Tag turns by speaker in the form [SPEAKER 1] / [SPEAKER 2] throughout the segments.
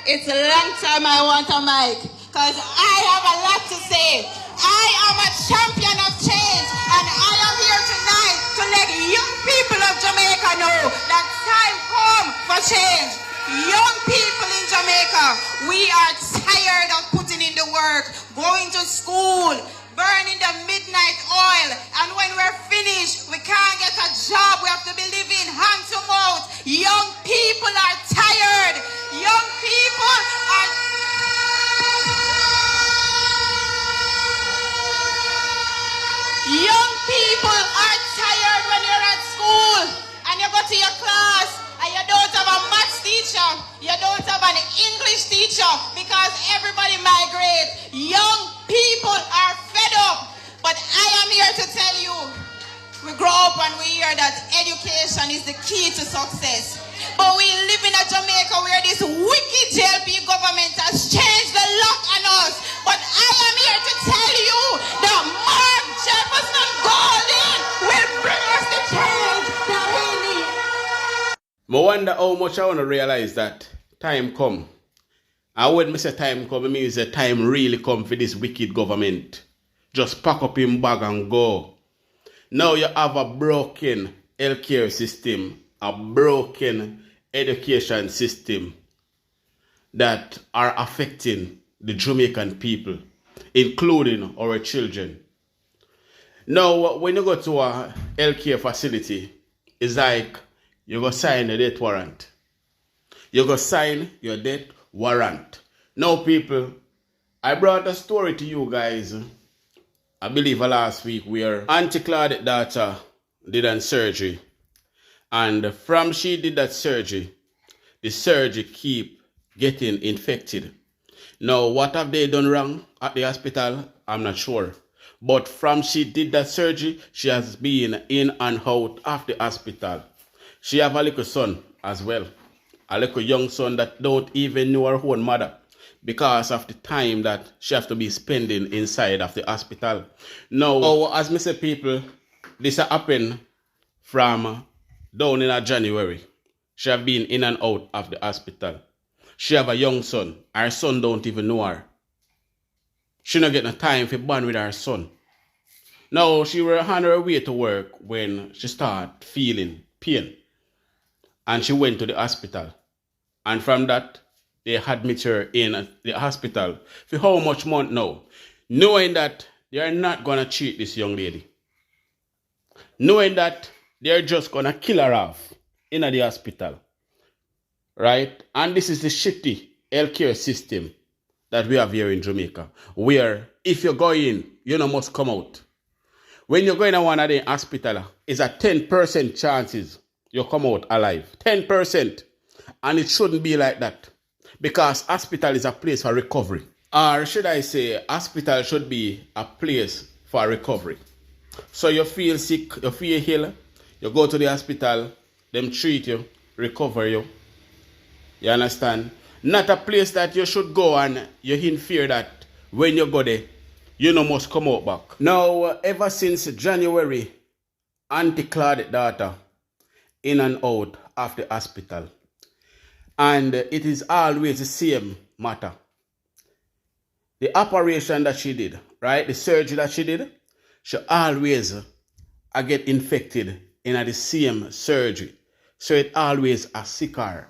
[SPEAKER 1] It's a long time I want a mic because I have a lot to say. I am a champion of change and I am here tonight to let young people of Jamaica know that time come for change. Young people in Jamaica, we are tired of putting in the work, going to school, burning the midnight oil, and when we're finished, we can't get a job. We have to be living hand to mouth. Young people are tired. Young people are tired when you're at school and you go to your class and you don't have a maths teacher, you don't have an English teacher because everybody migrates. Young people are fed up. But I am here to tell you, we grow up and we hear that education is the key to success. But we live in a Jamaica where this wicked JLP government has changed the lock on us. But I am here to tell you that Mark Jefferson Golden will bring us the change that we need.
[SPEAKER 2] I wonder how much I want to realize that time come. And when I say time come, it means the time really come for this wicked government. Just pack up him bag and go. Now you have a broken healthcare system, a broken education system that are affecting the Jamaican people, including our children. Now, when you go to a healthcare facility, it's like you go sign a death warrant. You go sign your death warrant. Now, people, I brought a story to you guys. I believe last week where Auntie Claudette's daughter did a surgery. And from she did that surgery, the surgery keep getting infected. Now, what have they done wrong at the hospital? I'm not sure. But from she did that surgery, she has been in and out of the hospital. She have a little son as well. A little young son that don't even know her own mother, because of the time that she have to be spending inside of the hospital. Now, as I say, people, this happened from down in January. She have been in and out of the hospital. She have a young son. Her son don't even know her. She not get no time for bond with her son. Now, she were on her way to work when she start feeling pain. And she went to the hospital. And from that, they admit her in the hospital for how much month now? Knowing that they are not going to treat this young lady. Knowing that they are just going to kill her off in the hospital. Right? And this is the shitty healthcare system that we have here in Jamaica. Where if you go in, you know must come out. When you go in one of the hospital, it's a 10% chances you come out alive. 10%. And it shouldn't be like that. Because hospital is a place for recovery. Or should I say, hospital should be a place for recovery. So you feel sick, you feel ill, you go to the hospital, them treat you, recover you. You understand? Not a place that you should go and you in fear that when you go there, you know must come out back. Now, ever since January, Auntie Claudette's daughter in and out of the hospital. And it is always the same matter. The operation that she did, right? The surgery that she did, she always get infected in the same surgery. So it always a sick her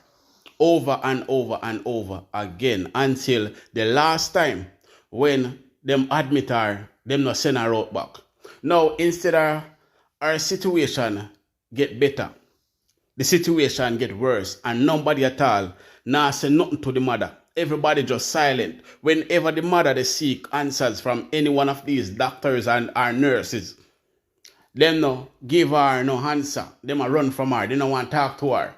[SPEAKER 2] over and over and over again until the last time when them admit her, them not send her out back. Now, instead of her situation get better, the situation get worse and nobody at all now say nothing to the mother. Everybody just silent. Whenever the mother they seek answers from any one of these doctors and our nurses, them no give her no answer. Them a run from her. They don't want to talk to her.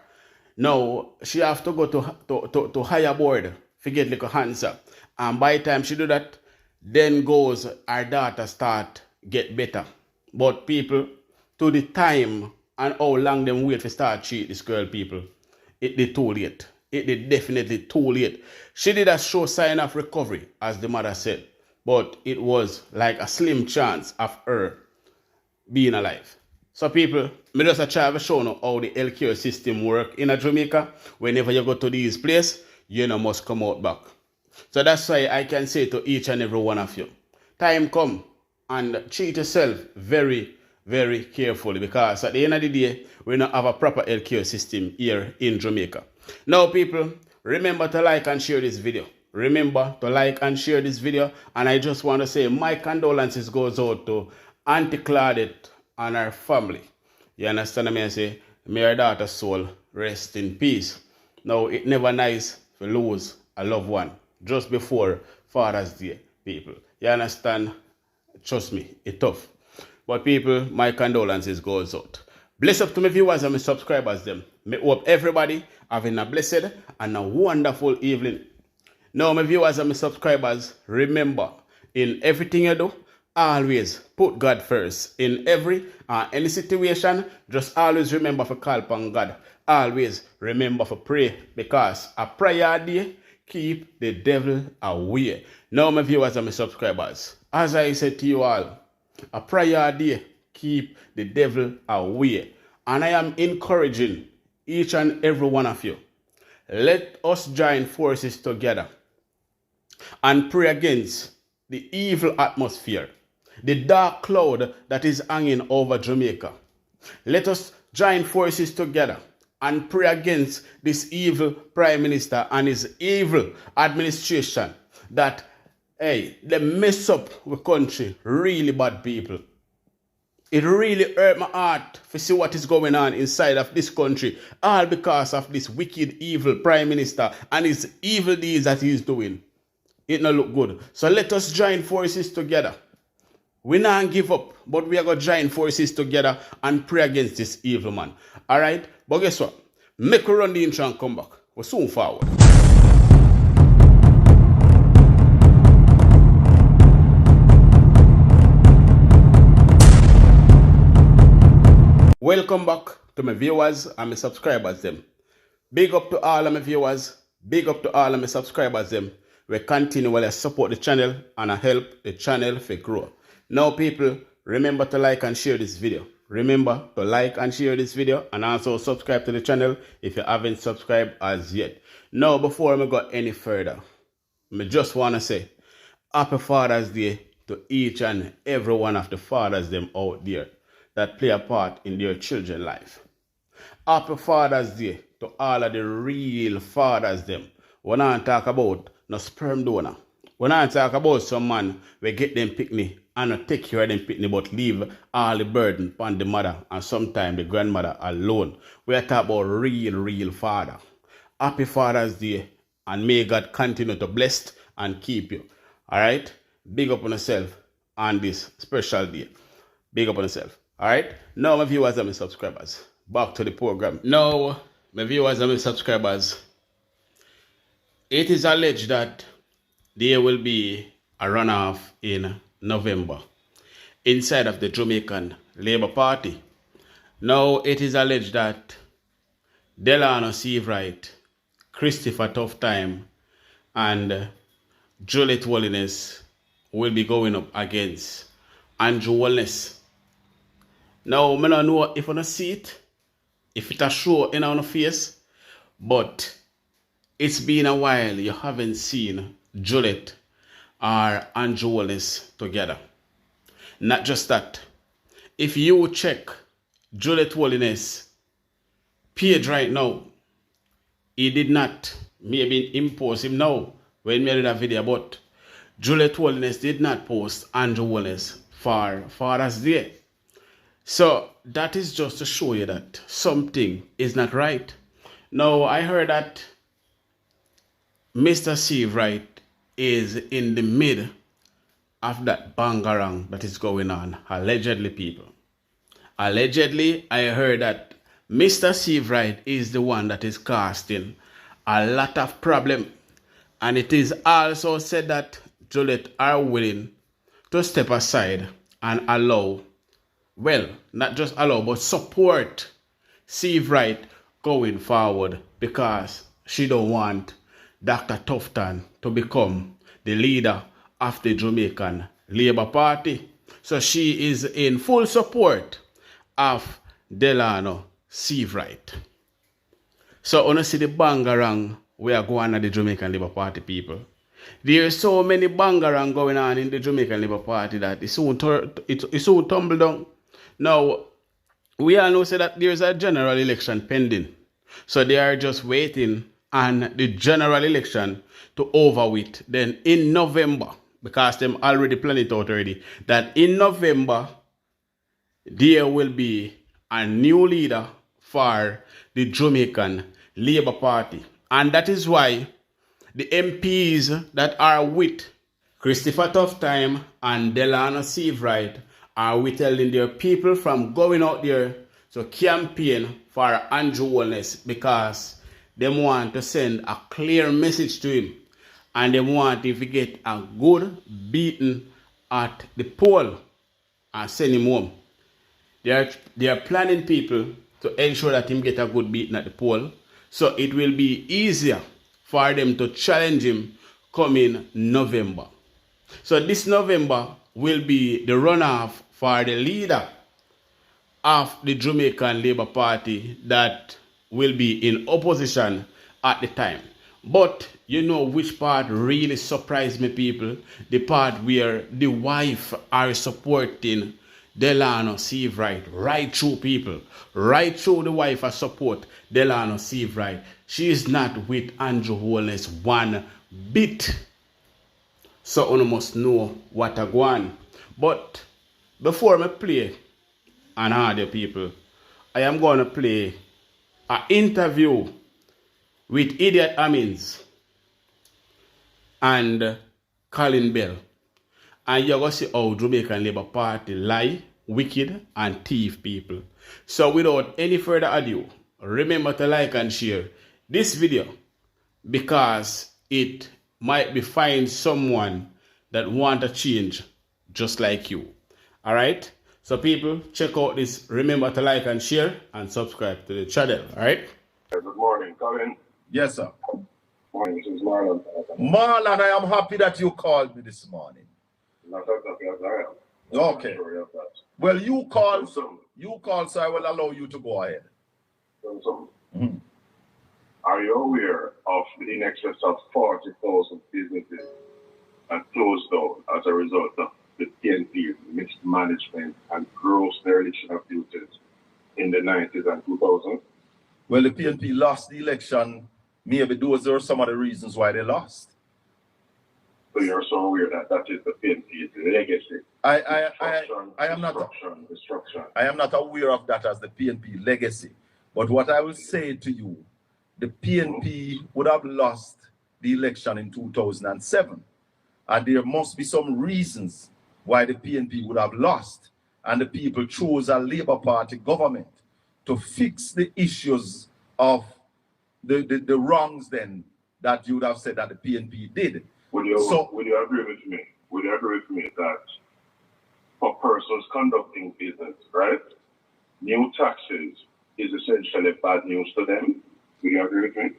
[SPEAKER 2] Now she have to go to higher board to get like a answer. And by the time she do that, then goes our daughter start get better. But people, to the time and how long them wait to start treat this girl, people, it did too late. It did definitely too late. She did a show sign of recovery, as the mother said, but it was like a slim chance of her being alive. So people, me just try to show you how the healthcare system work in Jamaica. Whenever you go to these places, you know must come out back. So that's why I can say to each and every one of you, time come and treat yourself very, very carefully, because at the end of the day, we don't have a proper healthcare system here in Jamaica. Now, people, remember to like and share this video. Remember to like and share this video. And I just want to say my condolences goes out to Auntie Claudette and her family. You understand me? I say, may her daughter's soul rest in peace. Now, it never nice to lose a loved one just before Father's Day, people. You understand? Trust me, it's tough. But people, my condolences goes out. Bless up to my viewers and my subscribers them. May hope everybody having a blessed and a wonderful evening. Now, my viewers and my subscribers, remember, in everything you do, always put God first. In every any situation, just always remember to call upon God. Always remember to pray, because a prayer day keep the devil away. Now, my viewers and my subscribers, as I said to you all, a prayer day keep the devil away. And I am encouraging each and every one of you, let us join forces together and pray against the evil atmosphere, the dark cloud that is hanging over Jamaica. Let us join forces together and pray against this evil Prime Minister and his evil administration that, hey, they mess up the country really bad, people. It really hurt my heart to see what is going on inside of this country, all because of this wicked, evil Prime Minister and his evil deeds that he is doing. It not look good. So let us join forces together. We not give up, but we are going to join forces together and pray against this evil man. All right? But guess what? Make we run the intro and come back. We're soon forward. Welcome back to my viewers and my subscribers them. Big up to all of my viewers. Big up to all of my subscribers them. We continually support the channel and help the channel to grow. Now, people, remember to like and share this video. Remember to like and share this video and also subscribe to the channel if you haven't subscribed as yet. Now, before I go any further, I just want to say Happy Father's Day to each and every one of the fathers them out there that play a part in their children's life. Happy Father's Day to all of the real fathers them. When I talk about no sperm donor, when I talk about some man we get them picnic and not take care of them picnic but leave all the burden upon the mother and sometimes the grandmother alone. We are talking about real father. Happy Father's Day, and may God continue to bless and keep you. Alright? Big up on yourself on this special day. Big up on yourself. Alright? Now, my viewers and my subscribers, back to the program. Now, my viewers and my subscribers, it is alleged that there will be a runoff in November inside of the Jamaican Labour Party. Now, it is alleged that Delano Seavright, Christopher Tough Time, and Juliet Holness will be going up against Andrew Holness. Now, I don't know if I don't see it, if it a show in our face, but it's been a while you haven't seen Juliet or Andrew Holness together. Not just that. If you check Juliet Holness page right now, he did not maybe impose him now when we did a video, but Juliet Holness did not post Andrew Holness for Father's Day. So that is just to show you that something is not right. Now, I heard that Mr. Seavright is in the mid of that bangarang that is going on. Allegedly, people. Allegedly, I heard that Mr. Seavright is the one that is casting a lot of problem. And it is also said that Juliet are willing to step aside and allow, well, not just allow, but support Seavright going forward, because she don't want Dr. Tufton to become the leader of the Jamaican Labour Party. So she is in full support of Delano Seavright. So when you see the bangarang we are going at the Jamaican Labour Party people. There are so many bangarang going on in the Jamaican Labour Party that it soon tumble down. Now, we all know say that there's a general election pending. So they are just waiting on the general election to over with. Then in November, because them already planned it out already, that in November, there will be a new leader for the Jamaican Labour Party. And that is why the MPs that are with Christopher Tufftime and Delano Seavright are withholding their people from going out there to campaign for Andrew Holness because they want to send a clear message to him and they want him to get a good beating at the poll and send him home. They are planning people to ensure that him get a good beating at the poll, so it will be easier for them to challenge him coming November. So this November will be the runoff for the leader of the Jamaican Labour Party that will be in opposition at the time. But you know which part really surprised me, people? The part where the wife are supporting Delano Seavright, right through, people. Right through, the wife are support Delano Seavright. She is not with Andrew Holness one bit. So you must know what I go on. But before I play an audio, people, I am going to play an interview with Idiot Amins and Colin Bell. And you're going to see how Jamaican Labour Party lie, wicked, and thief, people. So without any further ado, remember to like and share this video because it might be find someone that want to change just like you. Alright? So people, check out this. Remember to like and share and subscribe to the channel. Alright?
[SPEAKER 3] Good morning, Colin.
[SPEAKER 4] Yes, sir.
[SPEAKER 3] Morning, this is Marlon.
[SPEAKER 4] Marlon, I am happy that you called me this morning.
[SPEAKER 3] Not as happy as I am.
[SPEAKER 4] Okay.
[SPEAKER 3] Sure of that.
[SPEAKER 4] Well, you called, so I will allow you to go ahead.
[SPEAKER 3] Mm-hmm. Are you aware of the in excess of 40,000 businesses that closed down as a result of the PNP's mismanagement and gross dereliction of duties in the 90s and 2000s?
[SPEAKER 4] Well, the PNP lost the election. Maybe those are some of the reasons why they lost.
[SPEAKER 3] So you're so aware that that is the PNP's legacy.
[SPEAKER 4] I am not.
[SPEAKER 3] Destruction.
[SPEAKER 4] I am not aware of that as the PNP legacy. But what I will say to you, the PNP would have lost the election in 2007. And there must be some reasons why the PNP would have lost. And the people chose a Labour Party government to fix the issues of the wrongs then that you would have said that the PNP did.
[SPEAKER 3] Would you agree with me? Would you agree with me that for persons conducting business, right, new taxes is essentially bad news to them? Would you agree with me?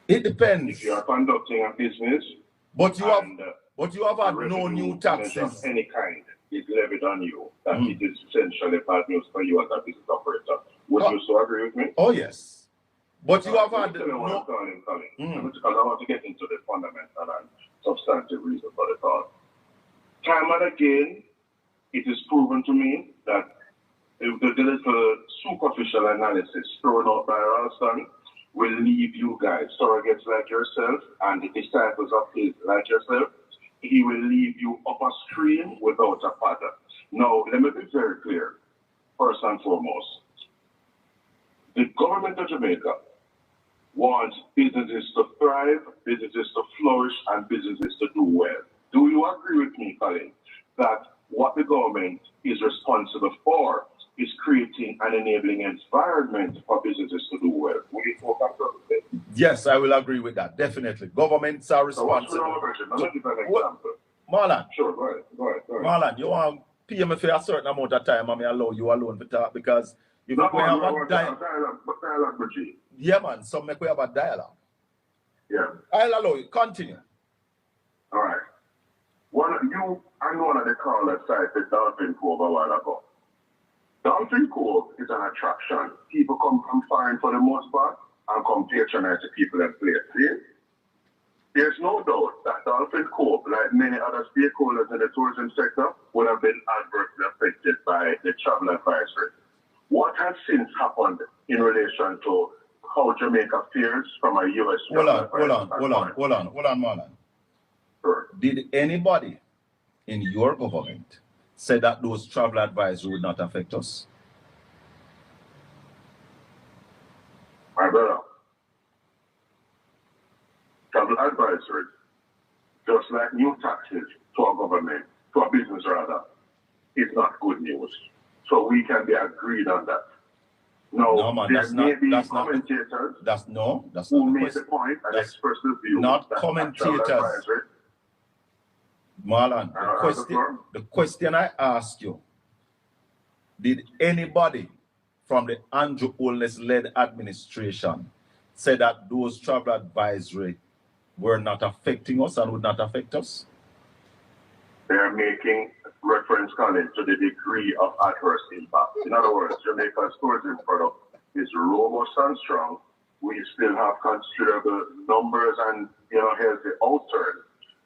[SPEAKER 4] It depends.
[SPEAKER 3] If you are conducting a business,
[SPEAKER 4] but you have had no new taxes
[SPEAKER 3] of any kind is levied on you, that it is essentially bad news for you as a business operator. Would you so agree with me?
[SPEAKER 4] Oh yes. But you have had
[SPEAKER 3] because I want to get into the fundamental and substantive reason for the thought. Time and again, it is proven to me that the little superficial analysis thrown out by Ralston will leave you guys, surrogates like yourself and the disciples of his like yourself. He will leave you up a stream without a pattern. Now, let me be very clear. First and foremost, the government of Jamaica wants businesses to thrive, businesses to flourish, and businesses to do well. Do you agree with me, Colin, that what the government is responsible for is creating an enabling environment for businesses to do well? Will you talk about that?
[SPEAKER 4] Yes, I will agree with that. Definitely. Governments are responsible. Marlon.
[SPEAKER 3] Sure, go ahead.
[SPEAKER 4] Marlon, you want to pay me for a certain amount of time and I allow you alone to talk because if
[SPEAKER 3] no,
[SPEAKER 4] we have a
[SPEAKER 3] dialogue,
[SPEAKER 4] yeah, man, so make we have a dialogue.
[SPEAKER 3] Yeah.
[SPEAKER 4] I'll allow you. Continue.
[SPEAKER 3] All right. I know one of the callers cited Dolphin Cove a while ago. Dolphin Cove is an attraction. People come from foreign for the most part. and come patronize the people and play. See? There's no doubt that Dolphin Corp, like many other stakeholders in the tourism sector, would have been adversely affected by the travel advisory. What has since happened in relation to how Jamaica fares from a U.S.
[SPEAKER 4] Hold on, Marlon.
[SPEAKER 3] Sure.
[SPEAKER 4] Did anybody in your government say that those travel advisory would not affect us?
[SPEAKER 3] My brother, travel advisory, just like new taxes to a government, to a business rather, is not good news. So we can be agreed on that.
[SPEAKER 4] No, man,
[SPEAKER 3] there may be commentators who make the point and express the view.
[SPEAKER 4] Not commentators. Marlon, the question I ask you, did anybody from the Andrew Holness-led administration say that those travel advisory were not affecting us and would not affect us?
[SPEAKER 3] They're making reference, Colin, to the degree of adverse impact. In other words, Jamaica's tourism product is robust and strong. We still have considerable numbers and, healthy outturn.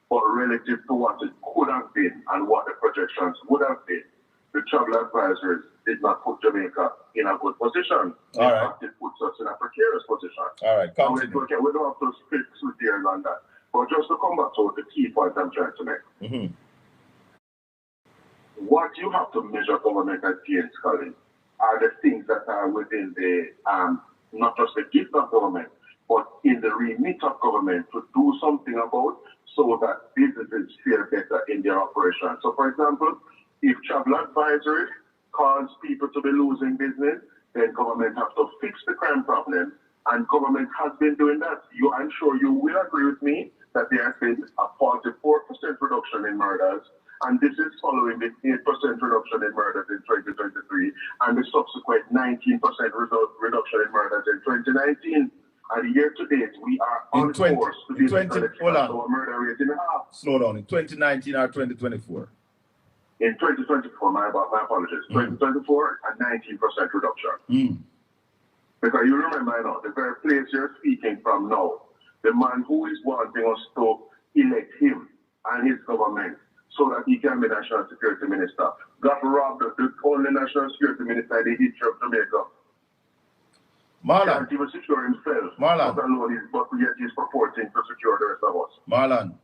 [SPEAKER 3] But relative to what it could have been and what the projections would have been, the travel advisories did not put Jamaica in a good position. In fact, it puts us in a precarious position.
[SPEAKER 4] All right, continue.
[SPEAKER 3] We don't have to split hairs on that. But just to come back to the key point I'm trying to make. What you have to measure government against, Colin, are the things that are within the, not just the gift of government, but in the remit of government to do something about so that businesses fare better in their operation. So, for example, if travel advisory cause people to be losing business, then government has to fix the crime problem, and government has been doing that. I'm sure you will agree with me that there has been a 44% reduction in murders, and this is following the 8% reduction in murders in 2023 and the subsequent 19% reduction in murders in 2019. And year to date, we are on course to be able to cut our murder rate in half.
[SPEAKER 4] Slow down. In 2019 or 2024?
[SPEAKER 3] In 2024, my apologies. 2024, a 19% reduction. Because you remember, the very place you're speaking from now, the man who is wanting us to elect him and his government so that he can be National Security Minister, got robbed of the only National Security Minister in the history of Jamaica.
[SPEAKER 4] Marlon.
[SPEAKER 3] Can't even secure himself.
[SPEAKER 4] Marlon.
[SPEAKER 3] Not alone, but yet he's purporting to secure the rest of us.
[SPEAKER 4] Marlon.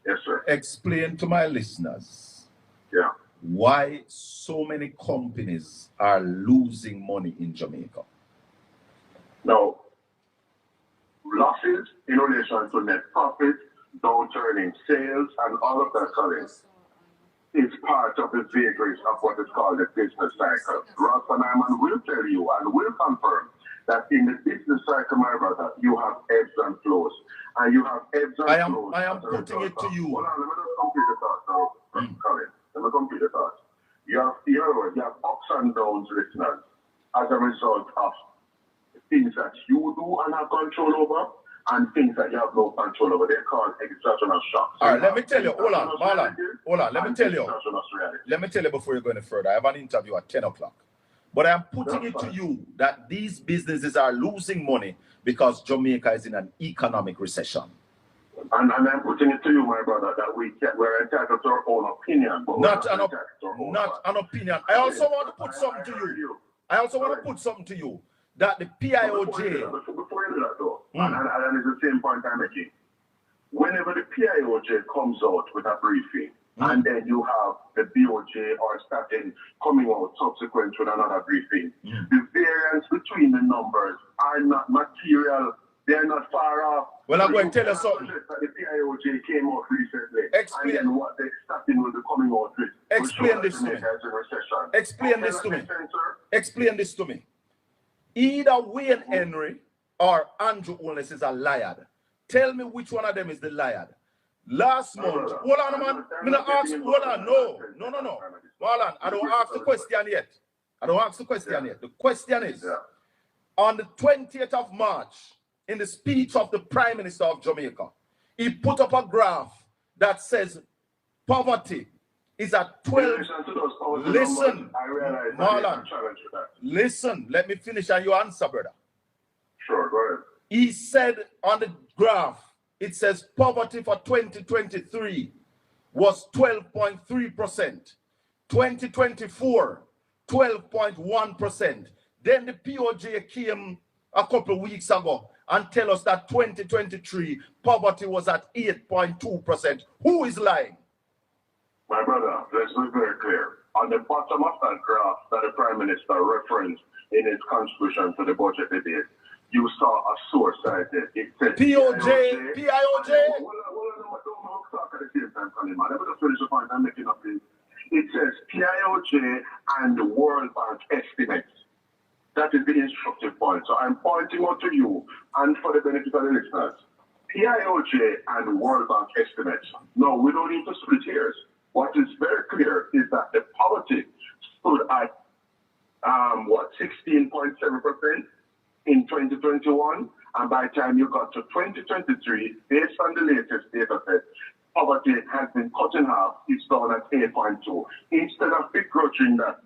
[SPEAKER 3] Yes, sir.
[SPEAKER 4] Explain to my listeners
[SPEAKER 3] why
[SPEAKER 4] so many companies are losing money in Jamaica.
[SPEAKER 3] Now, losses in relation to net profit, downturn in sales, and all of that, Colin, is part of the vagaries of what is called the business cycle. Ross and Iman will tell you and will confirm that in the business cycle, my brother, you have ebbs and flows. And you have ebbs and flows.
[SPEAKER 4] I am putting it to you.
[SPEAKER 3] Hold on, let me just complete the thought now, Colin. Let me complete the thought. You have ups and downs, listeners, as a result of things that you do and have control over, and things that you have no control over. They're called exogenous shocks.
[SPEAKER 4] All right, let me tell you. Hold on, Marlon. Hold on, let me tell you. Let me tell you before you go any further. I have an interview at 10 o'clock. But I'm putting it to you that these businesses are losing money because Jamaica is in an economic recession.
[SPEAKER 3] And I'm putting it to you, my brother, that we're entitled to our own opinion. But not
[SPEAKER 4] an opinion. I also want to put something to you. That the PIOJ...
[SPEAKER 3] Before you do that, though, and it's the same point I'm making. Whenever the PIOJ comes out with a briefing, and then you have the BOJ or starting coming out subsequent to another briefing, the variance between the numbers are not material. They're not far off.
[SPEAKER 4] Well, I'm going to tell you something.
[SPEAKER 3] The PIOJ came out recently.
[SPEAKER 4] Explain.
[SPEAKER 3] And then what they starting with the coming out with.
[SPEAKER 4] Explain this to me. Explain this to me. Explain this to me. Either Wayne Henry or Andrew Holness is a liar. Tell me which one of them is the liar. Last month, hold on, man. Hold on, no. Hold on, I don't ask the question yet. The question is, on the 20th of March, in the speech of the Prime Minister of Jamaica, he put up a graph that says poverty is at 12. Listen, Marlon. Listen, let me finish and you answer, brother.
[SPEAKER 3] Sure, go ahead.
[SPEAKER 4] He said on the graph, it says poverty for 2023 was 12.3%. 2024, 12.1%. Then the POJ came a couple of weeks ago and tell us that 2023 poverty was at 8.2%. Who is lying?
[SPEAKER 3] My brother, let's be very clear. On the bottom of that graph that the Prime Minister referenced in his contribution to the budget debate, you saw a source right there. It said
[SPEAKER 4] POJ, PIOJ.
[SPEAKER 3] Well, don't talk at the same time, Colin, man. Let me just finish the point I'm making up this. It says PIOJ and the World Bank estimates. That is the instructive point. So I'm pointing out to you and for the benefit of the listeners. PIOJ and World Bank estimates. No, we don't need to split hairs. What is very clear is that the poverty stood at 16.7% in 2021, and by the time you got to 2023, based on the latest data set, poverty has been cut in half. It's down at 8.2. Instead of begrudging that,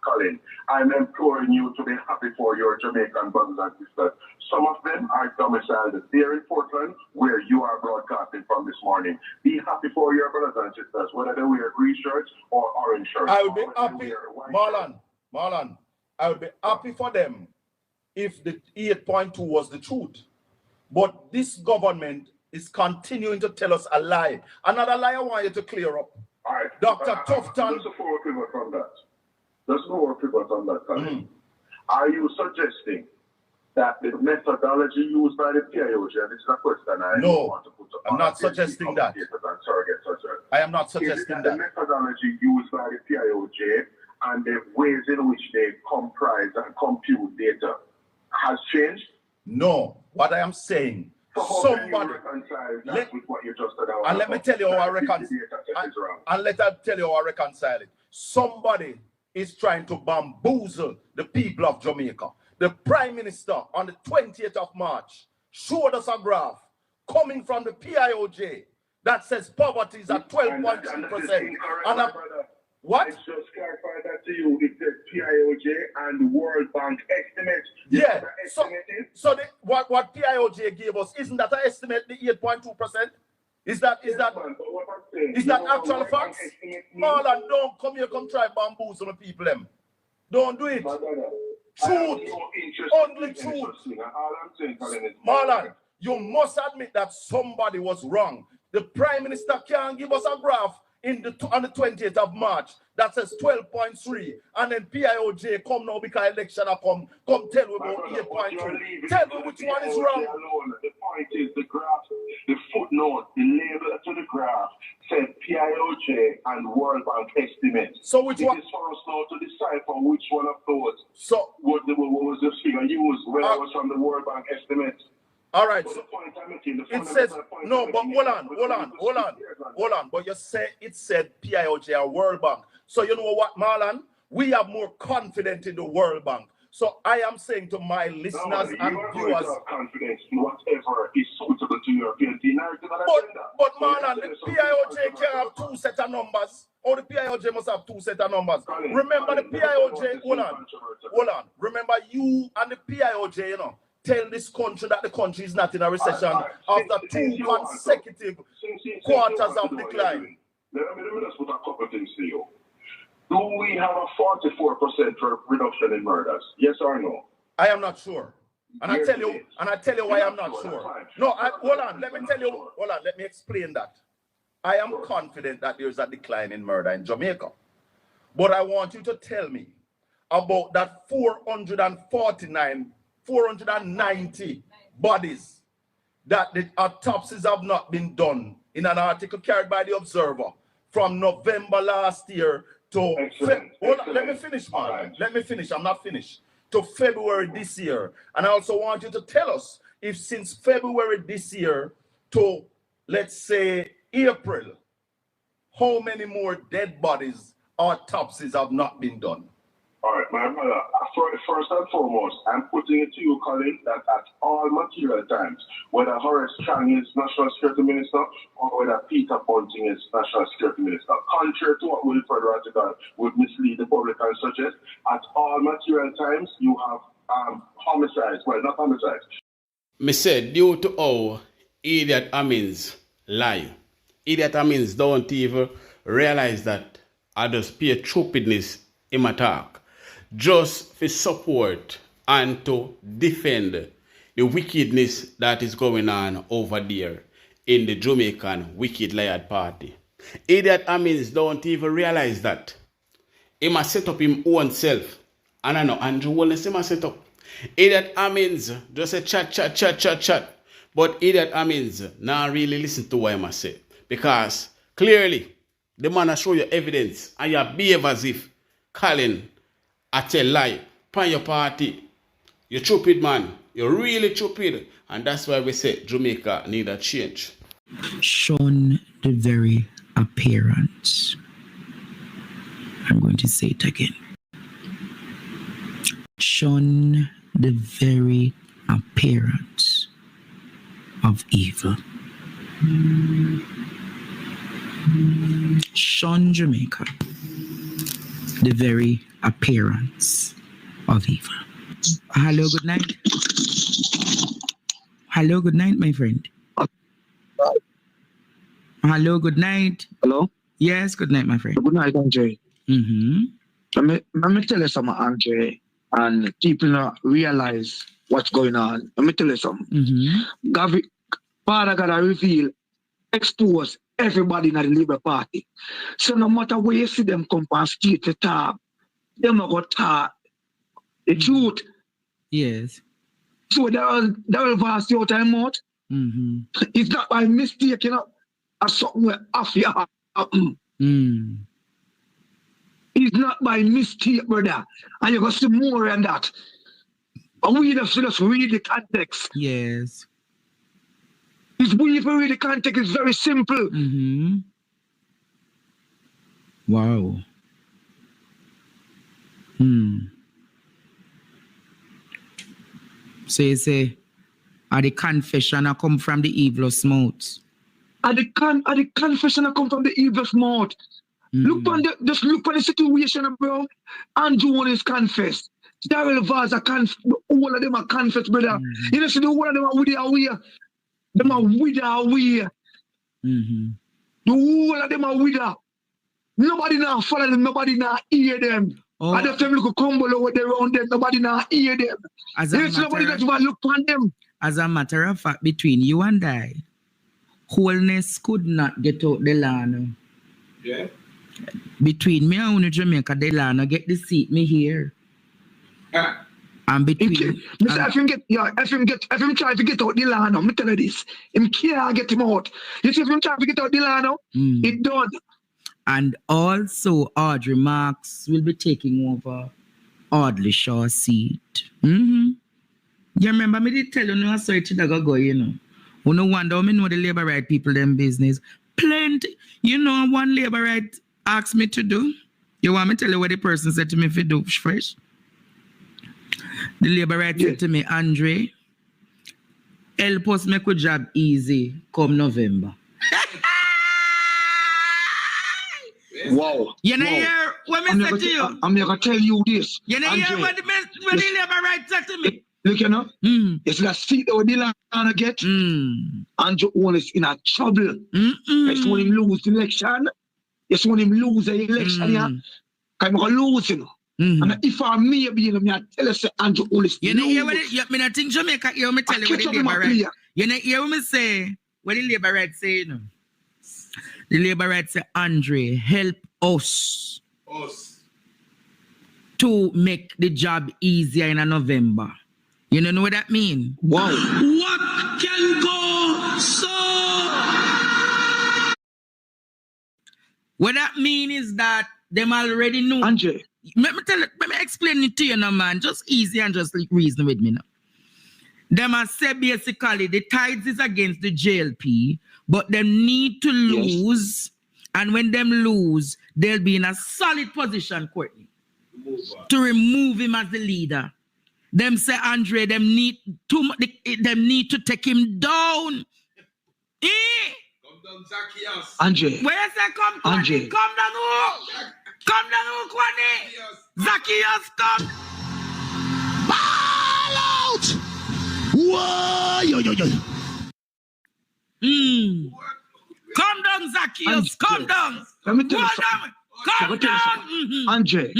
[SPEAKER 3] Colin, I'm imploring you to be happy for your Jamaican brothers and sisters. Some of them are domiciled there in Portland, where you are broadcasting from this morning. Be happy for your brothers and sisters, whether they wear green shirts or orange shirts.
[SPEAKER 4] I would be happy, Marlon, I would be happy for them if the 8.2 was the truth. But this government is continuing to tell us a lie. Another lie I want you to clear up.
[SPEAKER 3] All right.
[SPEAKER 4] Dr. Tufton.
[SPEAKER 3] Just before we pivot from that, Colin. Are you suggesting that the methodology used by the PIOJ, and this is a question I want to put up.
[SPEAKER 4] I'm not suggesting that. I am not suggesting that.
[SPEAKER 3] The methodology used by the PIOJ and the ways in which they comprise and compute data has changed?
[SPEAKER 4] No. What I am saying, somebody,
[SPEAKER 3] with what you just said,
[SPEAKER 4] and let me tell you how I reconcile it. Somebody is trying to bamboozle the people of Jamaica. The Prime Minister on the 20th of March showed us a graph coming from the PIOJ that says poverty is at 12.2%. What?
[SPEAKER 3] I just clarified that to you. It says PIOJ and World Bank estimates.
[SPEAKER 4] Yeah. So what PIOJ gave us, isn't that an estimate, the 8.2%? Is that actual facts? Marlon, don't come here, come try bamboozle the people them. Don't do it. Truth. Only truth. Marlon, you must admit that somebody was wrong. The Prime Minister can't give us a graph on the 20th of March that says 12.3, and then PIOJ come now because election have come tell me about 8.2. Tell me which one is wrong.
[SPEAKER 3] The point is the graph, the footnote, the label to the graph said PIOJ and World Bank estimates.
[SPEAKER 4] So which one?
[SPEAKER 3] It is for us now to decipher which one of those what was the figure used, whether it was from the World Bank estimates.
[SPEAKER 4] All right. So it says no, but hold on. But you say it said PIOJ and World Bank. So you know what, Marlon? We are more confident in the World Bank. So I am saying to my listeners and viewers,
[SPEAKER 3] confidence in whatever is suitable to your PNP narrative.
[SPEAKER 4] But Marlon, the PIOJ can have two set of numbers. Or the PIOJ must have two set of numbers. Remember the PIOJ, hold on. Remember you and the PIOJ, you know, tell this country that the country is not in a recession after two consecutive quarters of decline.
[SPEAKER 3] Let me just put a couple of things to you. Do we have a 44% reduction in murders? Yes or no?
[SPEAKER 4] I am not sure. And I tell you why I'm not sure. No, hold on. Let me tell you. Hold on. Let me explain that. I am confident that there's a decline in murder in Jamaica. But I want you to tell me about that 490 bodies that the autopsies have not been done in an article carried by the Observer from November last year to let me finish, man. Right. Let me finish. I'm not finished. To February this year. And I also want you to tell us if since February this year to, let's say, April, how many more dead bodies or autopsies have not been done?
[SPEAKER 3] All right, my brother, first and foremost, I'm putting it to you, Colin, that at all material times, whether Horace Chang is National Security Minister or whether Peter Bunting is National Security Minister, contrary to what Wilfred Radical would mislead the public and suggest, at all material times, you have homicides. Well, not homicides.
[SPEAKER 2] Me said, due to how Idiot Amins lie, Idiot Amins don't even realize that I just pure stupidness him attack just for support and to defend the wickedness that is going on over there in the Jamaican Wicked Liar Party. Idiot Amins don't even realize that he must set up him own self. And I know Andrew Holness he must set up. Idiot Amins just say chat. But Idiot Amins now really listen to what I must say. Because clearly the man has show you evidence and you behave as if Colin I tell lie pan your party. You're stupid, man. You're really stupid. And that's why we say Jamaica need a change.
[SPEAKER 5] Shun the very appearance. I'm going to say it again. Shun the very appearance of evil. Shun Jamaica. The very appearance of evil. Hello, good night. Hello, good night, my friend. Hello, good night.
[SPEAKER 6] Hello?
[SPEAKER 5] Yes, good night, my friend.
[SPEAKER 6] Good night, Andre. Let me tell you something, Andre, and people not realize what's going on. Let me tell you something. Father God, I reveal, expose everybody in the Labour Party. So no matter where you see them come on street to talk, they're not going to talk the truth.
[SPEAKER 5] Yes.
[SPEAKER 6] So that will pass your time out. It's not by mistake, you know, or something where after happen. It's not by mistake, brother. And you're going to see more than that. And we have to just read the context.
[SPEAKER 5] Yes.
[SPEAKER 6] If we even read the context, it's very simple.
[SPEAKER 5] Wow. So you say, are the confession that come from the evil's mouth?
[SPEAKER 6] Are the confession that come from the evil's mouth? Just look on the situation, bro. Andrew one is confessed. Daryl Vaz all of them are confessed, brother. You know, see the whole of them are with their way. Them are with their way. The whole of them are with her. Nobody now follow them, nobody now hear them.
[SPEAKER 5] Oh.
[SPEAKER 6] I just have look a combo over there around them, nobody now hear them. Nobody just want to look on them.
[SPEAKER 5] As a matter of fact, between you and I, Holness could not get out Delano.
[SPEAKER 2] Yeah.
[SPEAKER 5] Between me and Jamaica, Delano get the seat me here. And between
[SPEAKER 6] if him try to get out Delano, me tell you this. Him can't get him out. You see if him try to get out Delano, it done.
[SPEAKER 5] And also Audrey Marks will be taking over Audley Shaw's seat. You remember me did tell you no sorry to go, you know. You no wonder me know the labor right people them business. Plenty. You know one labor right asked me to do. You want me to tell you what the person said to me if you do fresh? The labor right said to me, Andre, help us make a job easy come November.
[SPEAKER 6] Wow.
[SPEAKER 5] You know hear what me said to you?
[SPEAKER 6] I'm going to tell you this.
[SPEAKER 5] You know hear what the labor right said to me?
[SPEAKER 6] Look, you know, it's that seat that Delano get. Andrew Holness in a trouble. It's when him lose the election. It's when him lose the election, yeah. I'm going to lose, you know. And if I'm me, you know, I tell you, say Andrew Holness.
[SPEAKER 5] You know hear what I mean, I think Jamaica hear me tell you what the labor right. You know hear what me say? What the labor right say, you know? The labor right say, Andre, help us to make the job easier in November. You know what that mean?
[SPEAKER 6] Wow.
[SPEAKER 5] What can go so? What that mean is that them already know.
[SPEAKER 6] Andre.
[SPEAKER 5] Let me explain it to you now, man. Just easy and just reason with me now. Them are say basically the tides is against the JLP, but them need to lose. And when them lose, they'll be in a solid position, Courtney, to remove him as the leader. Them say, Andre, them need to take him down.
[SPEAKER 2] Come down, Zacchaeus.
[SPEAKER 6] Andre.
[SPEAKER 5] Where is that come, Courtney?
[SPEAKER 6] Andre.
[SPEAKER 5] Come down, who? Come down, who, Courtney? Zacchaeus, come.
[SPEAKER 6] Whoa, yo.
[SPEAKER 5] Come down, Zacchaeus. Come down.
[SPEAKER 6] Let me tell you
[SPEAKER 5] Come
[SPEAKER 6] something.
[SPEAKER 5] down. Come down.
[SPEAKER 6] Andre,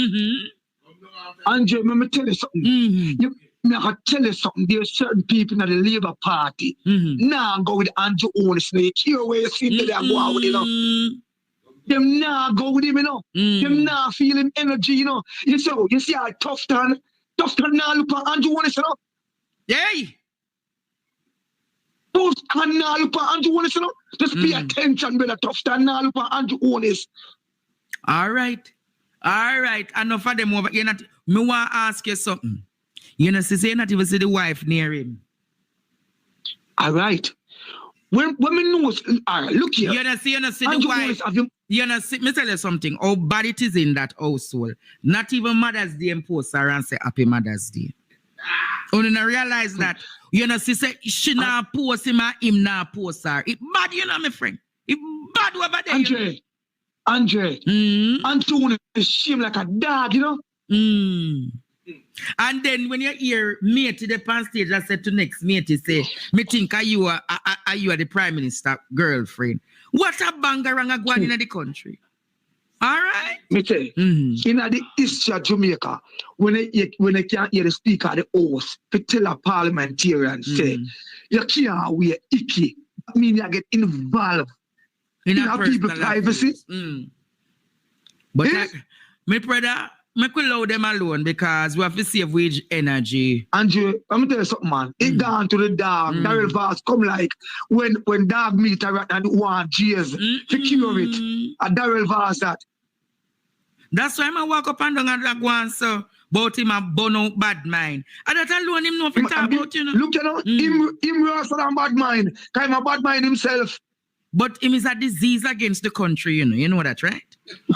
[SPEAKER 6] Andre, let me tell you something. I can tell you something. There's certain people in the Labour Party. Now go with Andrew Holness. They care where you see them, they go out with, you know. Them now go with him, you know. Them now feel him energy, you know. You see how tough now look at Andrew Holness, you know.
[SPEAKER 5] Hey.
[SPEAKER 6] Those can now look at Andrew Holness, you know. Just pay attention, brother. Tough now look at Andrew Holness.
[SPEAKER 5] All right. Enough of them over. Me want to ask you something. You know, say you not even see the wife near him.
[SPEAKER 6] All right. When me know, look here.
[SPEAKER 5] You know, see the wife. You know, see, me tell you something. How bad it is in that household. Not even Mother's Day post her and say Happy Mother's Day. You know, realize that. You know, she say she not post him and him not post her. It bad, you know, my friend. It bad over there.
[SPEAKER 6] Andre, Antonio is shame like a dog, you know.
[SPEAKER 5] And then when you hear matey the pan stage, I said to next matey say, me think are you the Prime Minister girlfriend. What a bangaranga going in the country. All right.
[SPEAKER 6] Me tell you, in the history of Jamaica, when they can't hear the speaker of the house, to tell a parliamentarian say, you can't wear icky. I mean, you get involved in people's privacy.
[SPEAKER 5] But my brother, I could allow them alone because we have to save wage energy.
[SPEAKER 6] Andrew, let me tell you something, man. It gone to the dog. Daryl Vaz come like when dog meet a rat and want J's to cure it. And Daryl Vaz that.
[SPEAKER 5] That's why I walk up and down and go and say about him a burn out bad mind. And that alone him know if talk about, you know.
[SPEAKER 6] Look, you know, him worse than bad mind. Kind of bad mind himself.
[SPEAKER 5] But him is a disease against the country, you know. You know that, right?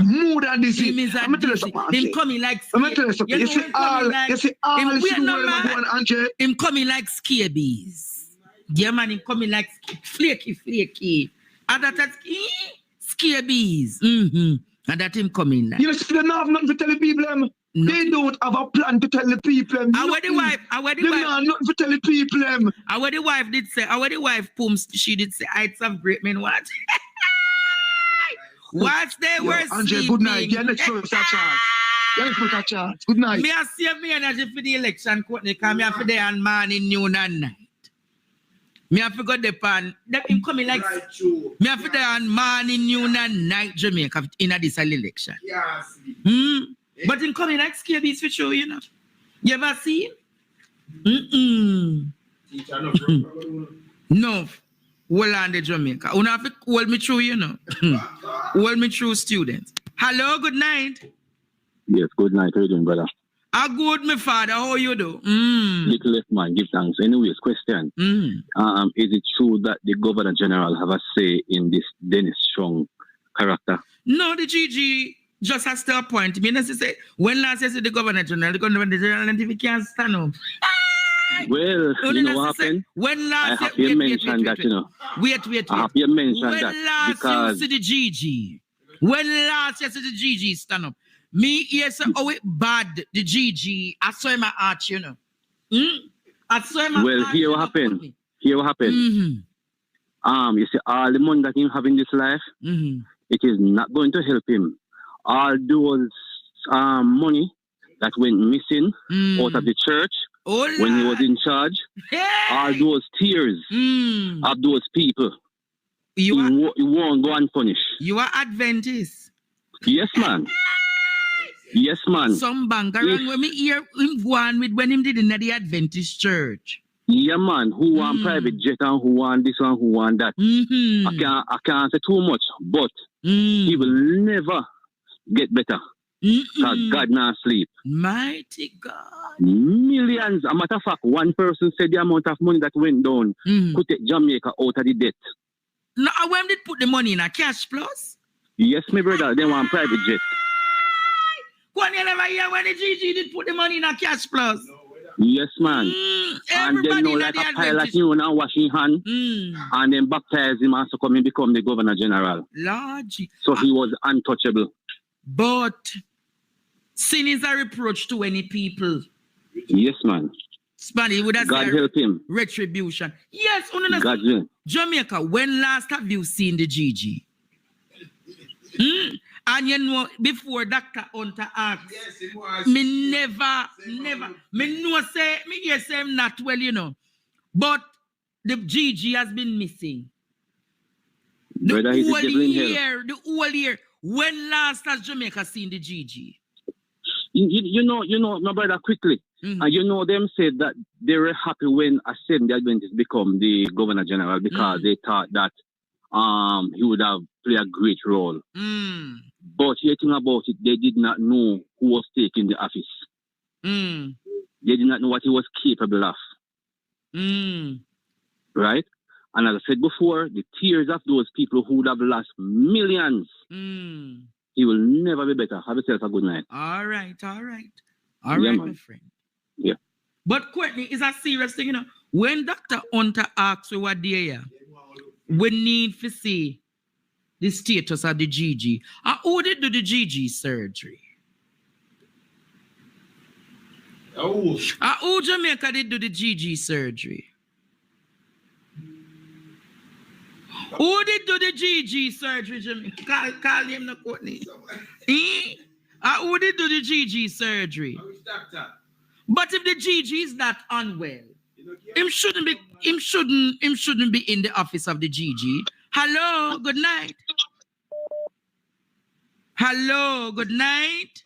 [SPEAKER 6] More than disease.
[SPEAKER 5] Him is a disease. Him coming like scabies.
[SPEAKER 6] You see all
[SPEAKER 5] him coming like scabies. Yeah, man, him coming like flaky. And that's scabies. And that him coming like.
[SPEAKER 6] You see, they don't have nothing to tell the people. No. They don't have a plan to tell the people.
[SPEAKER 5] Our the wife.
[SPEAKER 6] They don't have nothing to tell the people.
[SPEAKER 5] Our the wife did say, she did say, heights of great men, what? What they were
[SPEAKER 6] Andre,
[SPEAKER 5] sleeping.
[SPEAKER 6] good night. Yeah, let's put a chance. Good night.
[SPEAKER 5] Me a save me energy for the election, Courtney, because me have to day on morning, noon, and night. Me have to go the pan. Him coming like me have to day on morning, noon, and night, Jamaica, in this election. Yes. But him coming like scabies for sure, you know. You ever see him? No. Hold on the Jamaica. You have to hold me through, you know. Hold me through, students. Hello, good night.
[SPEAKER 7] Yes, good night. How you doing, brother?
[SPEAKER 5] Good, my father. How you do?
[SPEAKER 7] Little left man, give thanks. Anyways, question. Is it true that the Governor General have a say in this Dennis Strong character?
[SPEAKER 5] No, the GG just has to appoint me. As I say, when last year the Governor General, and if he can't stand up.
[SPEAKER 7] Well, you know what happened?
[SPEAKER 5] When last
[SPEAKER 7] I have you mentioned that, you know.
[SPEAKER 5] Wait.
[SPEAKER 7] I have you mentioned
[SPEAKER 5] when
[SPEAKER 7] that
[SPEAKER 5] last
[SPEAKER 7] because
[SPEAKER 5] you see the GG. When last you see the GG stand up. Me here say, oh, it bad, the GG. I saw him at you know. I saw him
[SPEAKER 7] well, here what happened. Here what happened. You see, all the money that he have in this life, it is not going to help him. All those money that went missing out of the church when he was in charge, all those tears of those people, he won't go unpunished.
[SPEAKER 5] You are Adventist.
[SPEAKER 7] Yes, man. Yes, man.
[SPEAKER 5] Some banker when me hear him go on with when him did in the Adventist church.
[SPEAKER 7] Yeah, man. Who want private jet and who want this one, who want that. I can't say too much, but he will never get better. Because God not sleep.
[SPEAKER 5] Mighty God.
[SPEAKER 7] Millions. A matter of fact, one person said the amount of money that went down could take Jamaica out of the debt.
[SPEAKER 5] No, when did put the money in a cash plus?
[SPEAKER 7] Yes, my brother. They want private jet.
[SPEAKER 5] When you never hear when the GG did put the money in a cash plus?
[SPEAKER 7] Yes, man. And then no like a pilot you and washing hand and then baptize him and so come and become the Governor General.
[SPEAKER 5] Lord.
[SPEAKER 7] So he was untouchable.
[SPEAKER 5] But sin is a reproach to any people.
[SPEAKER 7] Yes, man.
[SPEAKER 5] Spanish would have
[SPEAKER 7] God
[SPEAKER 5] said
[SPEAKER 7] help him.
[SPEAKER 5] retribution. Yes,
[SPEAKER 7] God will.
[SPEAKER 5] Jamaica, when last have you seen the GG? And you know, before Dr. Hunter asked,
[SPEAKER 2] Yes, it was.
[SPEAKER 5] me never, me know say, me hear say him not well, you know. But the GG has been missing.
[SPEAKER 7] Brother, he's a devil in hell.
[SPEAKER 5] The whole year. When last has Jamaica seen the GG?
[SPEAKER 7] You know, my brother, quickly. And you know, them said that they were happy when Assembly Adventist become the Governor General because they thought that he would have played a great role. But you think about it, they did not know who was taking the office. They did not know what he was capable of. Right? And as I said before, the tears of those people who would have lost millions, he will never be better. Have yourself a good night.
[SPEAKER 5] All right,
[SPEAKER 7] Yeah,
[SPEAKER 5] my
[SPEAKER 7] man.
[SPEAKER 5] friend.
[SPEAKER 7] Yeah.
[SPEAKER 5] But Courtney, it's a serious thing, you know. When Dr. Hunter asks you what they are, we need to see the status of the GG. Who did do the GG surgery? Who Jamaica did do the GG surgery? Who did do the GG surgery, Jamaica? Call him no Courtney. Who did do the GG surgery? But if the GG is not unwell, him shouldn't be in the office of the GG. Hello, good night. Hello, good night.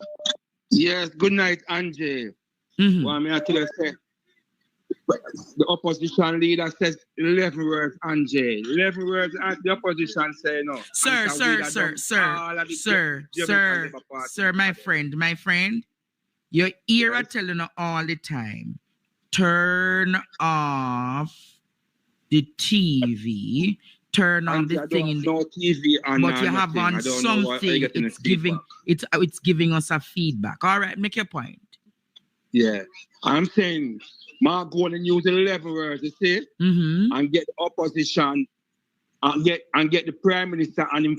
[SPEAKER 6] Yes, good night, Angie. Want me to tell you, say, the opposition leader says 11 words, Angie. 11 words, and the opposition say no.
[SPEAKER 5] Sir, my friend, your ear are telling you all the time, turn off the TV, turn on the thing in
[SPEAKER 6] no TV on,
[SPEAKER 5] but you have on something. It's giving us a feedback. All right, make your point.
[SPEAKER 6] Yeah, I'm saying, Mark go and use 11 words, you see, and get the opposition, and get the prime minister and him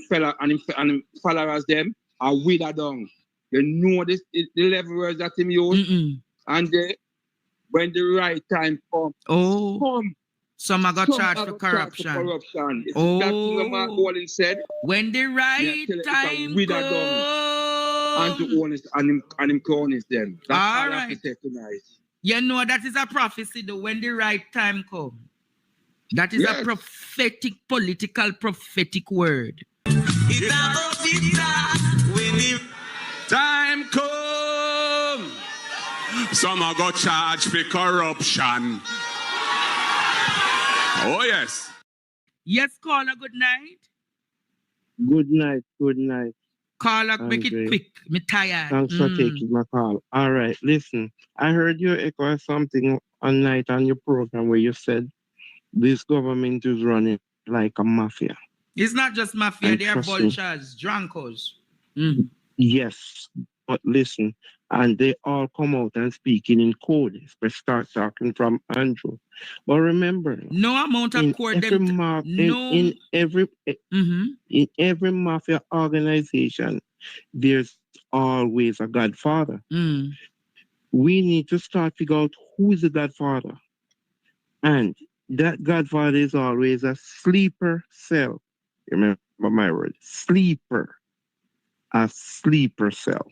[SPEAKER 6] followers them, and wither down. You know this the 11 words that him use, and when the right time come.
[SPEAKER 5] Some are got charged for corruption.
[SPEAKER 6] That thing Mark Golden said.
[SPEAKER 5] When the right time comes.
[SPEAKER 6] And to honest and him corners them. That's all right. I have to say tonight.
[SPEAKER 5] You know that is a prophecy though, when the right time comes. That is a prophetic, political, prophetic word.
[SPEAKER 8] When the time come, some are got charged for corruption. Oh yes.
[SPEAKER 5] Yes, caller, good night.
[SPEAKER 9] Good night.
[SPEAKER 5] Caller, make it quick. Me tired.
[SPEAKER 9] Thanks for taking my call. All right, listen. I heard you echo something on night on your program where you said this government is running like a mafia.
[SPEAKER 5] It's not just mafia, they are vultures, drunkos.
[SPEAKER 9] Yes, but listen, and they all come out and speaking in code. We start talking from Andrew. But remember,
[SPEAKER 5] no amount of code.
[SPEAKER 9] In every mafia organization, there's always a godfather. We need to start figure out who is the godfather. And that godfather is always a sleeper cell. Remember my word, sleeper. A sleeper cell.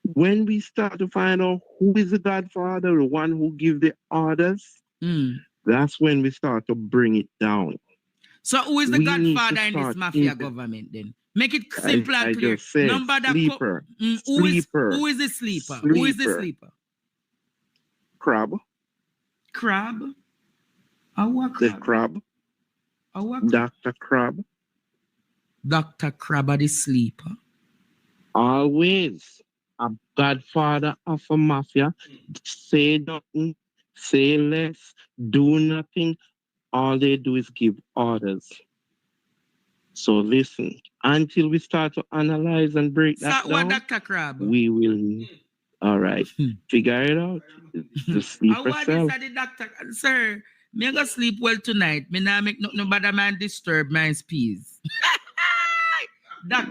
[SPEAKER 9] When we start to find out who is the godfather, the one who gives the orders, that's when we start to bring it down.
[SPEAKER 5] So who is the godfather in this mafia government then? Make it simple and clear.
[SPEAKER 9] Number sleeper. Sleeper.
[SPEAKER 5] Who is the sleeper? Who is the sleeper?
[SPEAKER 9] Crab.
[SPEAKER 5] Crab?
[SPEAKER 9] The crab. Dr. Crab.
[SPEAKER 5] Dr. Crab are the sleeper.
[SPEAKER 9] Always a godfather of a mafia. Say nothing, say less, do nothing. All they do is give orders. So listen, until we start to analyze and break that down,
[SPEAKER 5] Dr. Crab?
[SPEAKER 9] We will, all right, figure it out. The sleeper cell.
[SPEAKER 5] Sir, me go sleep well tonight. Me not make no bad man disturb my peace.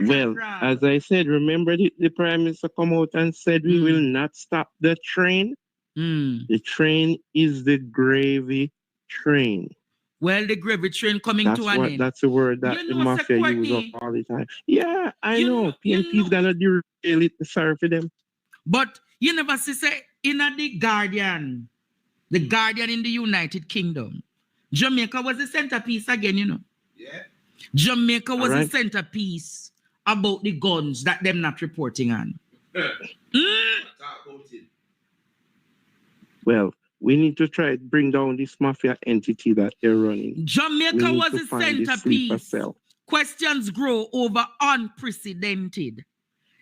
[SPEAKER 9] Well, as I said, remember the Prime Minister come out and said we will not stop the train. The train is the gravy train.
[SPEAKER 5] Well, the gravy train coming to an end.
[SPEAKER 9] That's the word that the mafia use all the time. Yeah, I know. PNP's gonna derail it. Sorry for them.
[SPEAKER 5] But you never see say in the Guardian in the United Kingdom, Jamaica was the centerpiece again, you know.
[SPEAKER 2] Yeah.
[SPEAKER 5] Jamaica was the centerpiece about the guns that them not reporting on.
[SPEAKER 9] Well, we need to try to bring down this mafia entity that they're running.
[SPEAKER 5] Jamaica was the centerpiece. Questions grow over unprecedented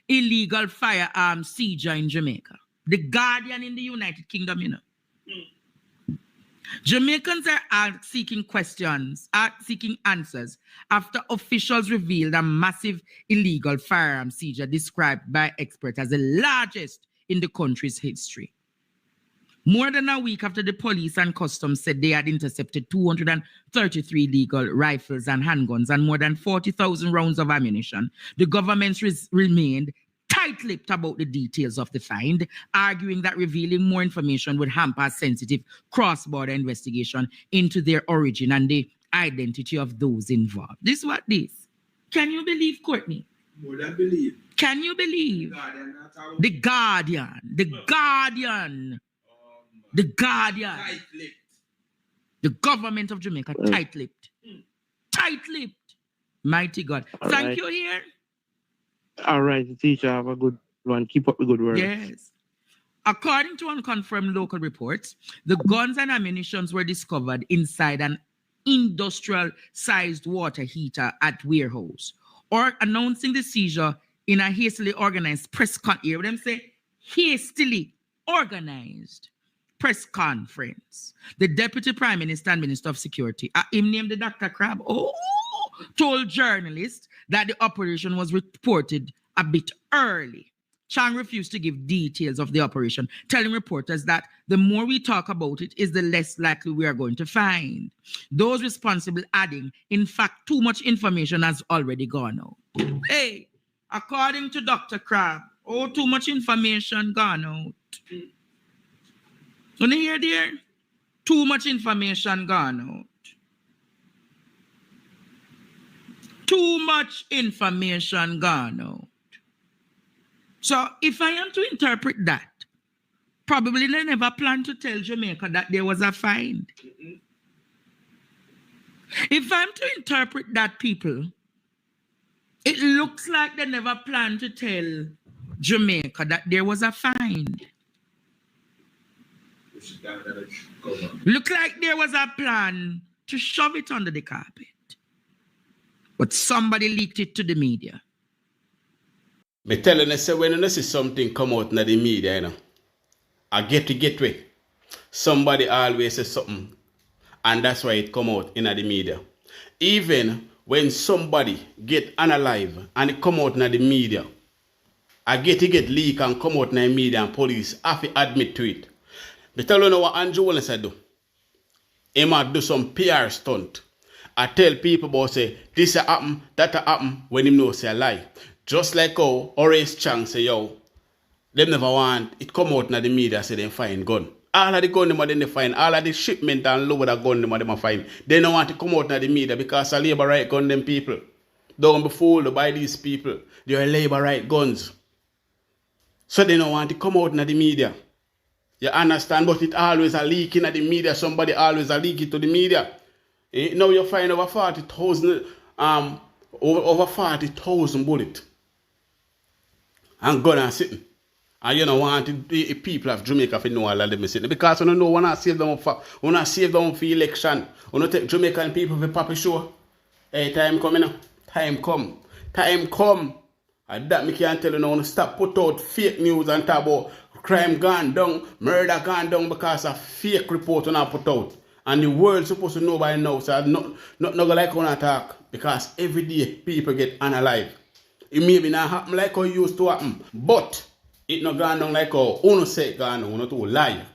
[SPEAKER 5] illegal firearms seizure in Jamaica. The Guardian in the United Kingdom, you know. Jamaicans are seeking answers after officials revealed a massive illegal firearm seizure described by experts as the largest in the country's history. More than a week after the police and customs said they had intercepted 233 legal rifles and handguns and more than 40,000 rounds of ammunition, the government remained tight-lipped about the details of the find, arguing that revealing more information would hamper sensitive cross-border investigation into their origin and the identity of those involved. This is what this. Can you believe, Courtney?
[SPEAKER 2] More than believe.
[SPEAKER 5] Can you believe? The Guardian. The Guardian. The Guardian.
[SPEAKER 2] Tight-lipped.
[SPEAKER 5] The government of Jamaica, tight-lipped. Tight-lipped. Mighty God. Thank you here.
[SPEAKER 9] All right, teacher, have a good one. Keep up the good work.
[SPEAKER 5] Yes. According to unconfirmed local reports, the guns and ammunitions were discovered inside an industrial-sized water heater at warehouse, or announcing the seizure in a hastily organized press conference. Hear what them say? Hastily organized press conference. The Deputy Prime Minister and Minister of Security, him named the Dr. Crab, told journalists that the operation was reported a bit early. Chang refused to give details of the operation, telling reporters that the more we talk about it is the less likely we are going to find. Those responsible adding, in fact, too much information has already gone out. Hey, according to Dr. Crab, too much information gone out. When you hear there? Too much information gone out. Too much information gone out. So if I am to interpret that, probably they never planned to tell Jamaica that there was a find. If I'm to interpret that, people, it looks like they never planned to tell Jamaica that there was a find. Look like there was a plan to shove it under the carpet. But somebody leaked it to the media.
[SPEAKER 2] Me telling you, say when you see something come out in the media, you know, I get way. Somebody always says something, and that's why it come out in the media. Even when somebody get unalive and it come out in the media, I get leak and come out in the media and police have to admit to it. Me tell you know what Andrew Holness do. He might do some PR stunt. I tell people about say this a happen, that a happen when him know say a lie. Just like how Horace Chang say yo, them never want it come out in the media say they find gun. All of the gun them they find, all of the shipment and load of gun them find. They don't want to come out in the media because a labor right gun them people. Don't be fooled by these people. They are labor right guns. So they don't want to come out in the media. You understand? But it always a leak in the media. Somebody always a leak it to the media. Now you find over 40,000 bullets and gun and sitting. And you don't want the people of Jamaica to know all of them sitting. Because you don't know when I save them for election. You don't take Jamaican people for Papa show. Hey, time coming now. Time come. Time come. And that me can't tell you now. Stop put out fake news and talk about crime gone down, murder gone down because of fake report on put out. And the world supposed to know by now, so not like on attack because every day people get unalive. It maybe not happen like how it used to happen, but it not gone down like how Uno say it gone down, Uno to lie.